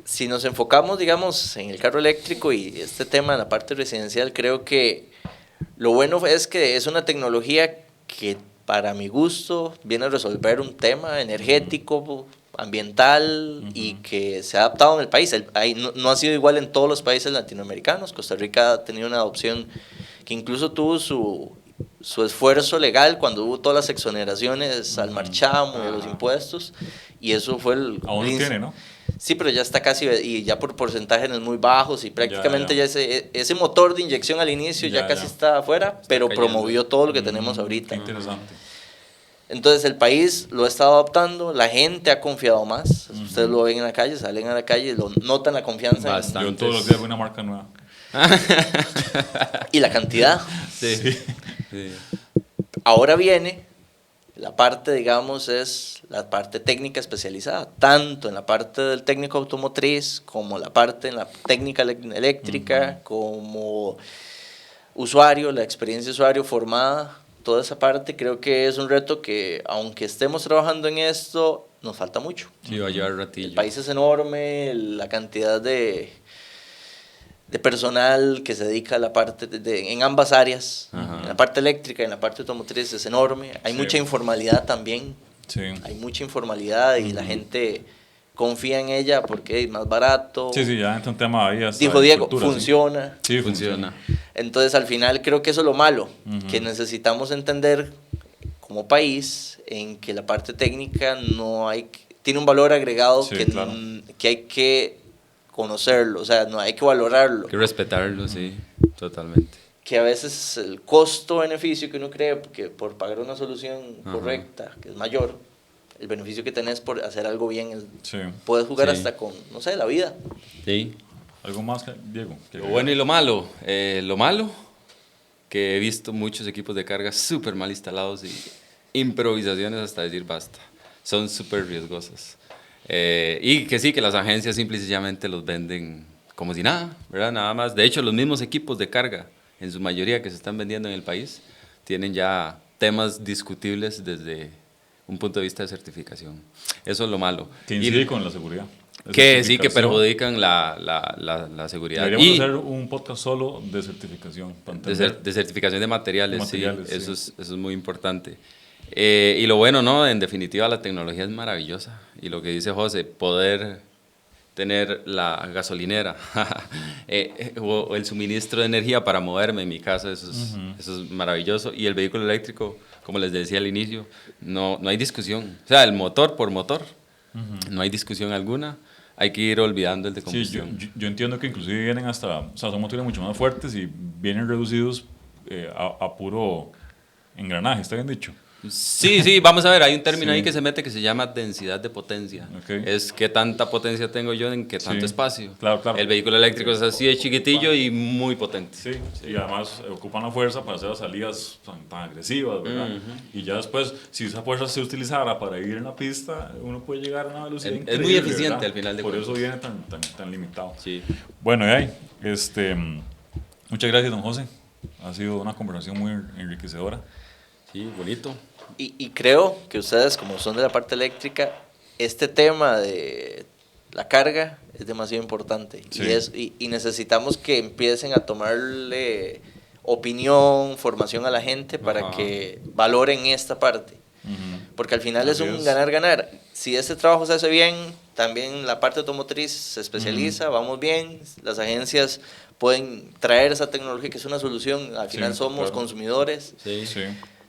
Si nos enfocamos, digamos, en el carro eléctrico y este tema en la parte residencial, creo que lo bueno es que es una tecnología que para mi gusto viene a resolver un tema energético, ambiental y que se ha adaptado en el país. No ha sido igual en todos los países latinoamericanos. Costa Rica ha tenido una adopción que incluso tuvo su esfuerzo legal cuando hubo todas las exoneraciones al marchamo y a los impuestos, y eso fue
Aún lo tiene, ¿no?
Sí, pero ya está casi, y ya por porcentajes muy bajos, y prácticamente ya ese motor de inyección al inicio ya casi está afuera, pero promovió todo lo que tenemos ahorita.
Qué interesante.
Entonces el país lo ha estado adoptando, la gente ha confiado más. Ustedes lo ven en la calle, salen a la calle, lo notan la confianza.
Bastante.
Yo todos los días veo una marca nueva.
Y la cantidad.
Sí.
Ahora viene la parte, digamos, es la parte técnica especializada, tanto en la parte del técnico automotriz, como la parte en la técnica eléctrica, como usuario, la experiencia de usuario formada. Toda esa parte creo que es un reto que, aunque estemos trabajando en esto, nos falta mucho.
Sí, va a llevar ratillo.
El país es enorme, la cantidad de personal que se dedica a la parte en ambas áreas, en la parte eléctrica y en la parte automotriz es enorme. Hay mucha informalidad también.
Sí.
Hay mucha informalidad y la gente confía en ella porque es más barato.
Sí, ya entra un tema ahí.
Dijo Diego, funciona.
Sí,
funciona.
Entonces, al final, creo que eso es lo malo, que necesitamos entender como país en que la parte técnica tiene un valor agregado que hay que conocerlo, o sea, no hay que valorarlo.
Hay que respetarlo, sí, totalmente.
Que a veces el costo-beneficio que uno cree que por pagar una solución correcta, que es mayor, el beneficio que tenés por hacer algo bien, puedes jugar hasta con, no sé, la vida.
Sí.
¿Algo más, Diego?
Lo bueno y lo malo. Lo malo, que he visto muchos equipos de carga súper mal instalados y improvisaciones hasta decir basta. Son súper riesgosas. Y que sí, que las agencias simple y sencillamente los venden como si nada, ¿verdad? Nada más. De hecho, los mismos equipos de carga, en su mayoría que se están vendiendo en el país, tienen ya temas discutibles desde un punto de vista de certificación. Eso es lo malo.
Que incide con la seguridad.
Que sí, que perjudican la seguridad.
Deberíamos hacer un podcast solo de certificación.
De certificación de materiales, sí. Eso es muy importante. Y lo bueno, ¿no? En definitiva, la tecnología es maravillosa. Y lo que dice José, poder tener la gasolinera o el suministro de energía para moverme en mi casa, eso es maravilloso. Y el vehículo eléctrico, como les decía al inicio, no hay discusión. O sea, el motor por motor, no hay discusión alguna. Hay que ir olvidando el de combustión.
Sí, yo entiendo que inclusive vienen hasta, o sea, son motores mucho más fuertes y vienen reducidos a puro engranaje, ¿está bien dicho?
Sí, vamos a ver, hay un término ahí que se mete que se llama densidad de potencia.
Okay.
Es qué tanta potencia tengo yo en qué tanto espacio.
Claro.
El vehículo eléctrico es así de chiquitillo y muy potente.
Sí, y además ocupan la fuerza para hacer las salidas tan agresivas, ¿verdad? Y ya después, si esa fuerza se utilizara para ir en la pista, uno puede llegar a una velocidad increíble.
Es muy eficiente, ¿verdad? Al final de
cuentas.
cuentas.
Por eso viene tan limitado.
Sí.
Bueno, muchas gracias, don José. Ha sido una conversación muy enriquecedora.
Sí, bonito.
Y creo que ustedes, como son de la parte eléctrica, este tema de la carga es demasiado importante. Sí. Y necesitamos que empiecen a tomarle opinión, formación a la gente para que valoren esta parte. Porque al final es un ganar-ganar. Si ese trabajo se hace bien, también la parte automotriz se especializa, vamos bien, las agencias pueden traer esa tecnología que es una solución, al final somos consumidores.
Sí.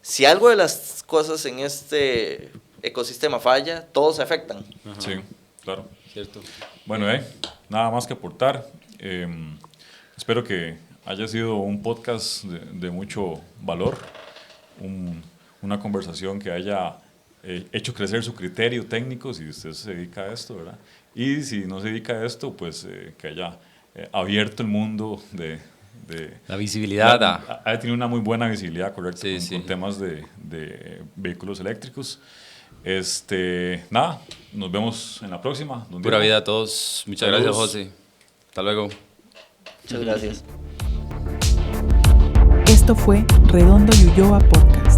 Si algo de las cosas en este ecosistema falla, todos se afectan.
Sí, claro.
Cierto.
Bueno, nada más que aportar. Espero que haya sido un podcast de mucho valor, una conversación que haya hecho crecer su criterio técnico, si usted se dedica a esto, ¿verdad? Y si no se dedica a esto, pues que haya abierto el mundo de
la visibilidad.
Ha tenido una muy buena visibilidad, correcto, con temas de vehículos eléctricos. Nada, nos vemos en la próxima.
Pura vida a todos. Muchas gracias, José. Hasta luego.
Muchas gracias.
Esto fue Redondo y Ulloa Podcast.